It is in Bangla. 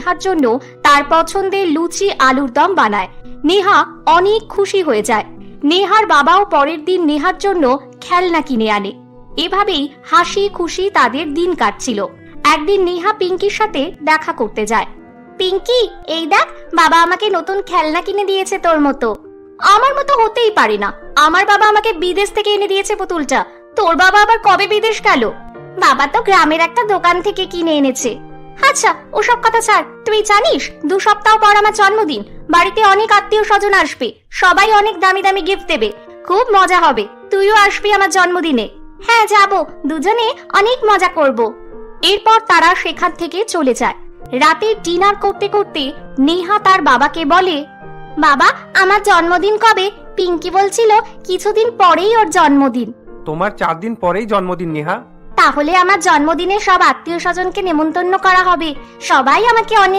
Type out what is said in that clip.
নেহার জন্য তার পছন্দের লুচি আলুর দম বানায়। নেহা অনেক খুশি হয়ে যায়। নেহার বাবাও পরের দিন নেহার জন্য খেলনা কিনে আনে। এভাবেই হাসি খুশি তাদের দিন কাটছিল। একদিন নেহা পিঙ্কির সাথে দেখা করতে যায়। পিঙ্কি, এই দেখ, বাবা আমাকে নতুন খেলনা কিনে দিয়েছে তোর মতো। আমার মতো হতেই পারে না, আমার বাবা আমাকে বিদেশ থেকে এনে দিয়েছে পুতুলটা। তোর বাবা আবার কবে বিদেশ গেল? বাবা তো গ্রামের একটা দোকান থেকে কিনে এনেছে। আচ্ছা, ওসব কথা ছাড়। তুই জানিস 2 সপ্তাহ পর আমার জন্মদিন। বাড়িতে অনেক আত্মীয় স্বজন আসবে, সবাই অনেক দামি দামি গিফট দেবে, খুব মজা হবে। তুইও আসবি আমার জন্মদিনে। হ্যাঁ যাব, দুজনে অনেক মজা করব। এরপর তারা সেখান থেকে চলে যায়। রাতে ডিনার করতে করতে নেহা তার বাবাকে বলে, বাবা, আমার জন্মদিন কবে? পিঙ্কি বলছিল কিছুদিন পরেই ওর জন্মদিন। তোমার 4 দিন পরেই জন্মদিন নেহা। তাহলে আমার জন্মদিনে সব আত্মীয় স্বজনকে নেমন্তন্ন করা হবে, সবাই আমাকে অনেক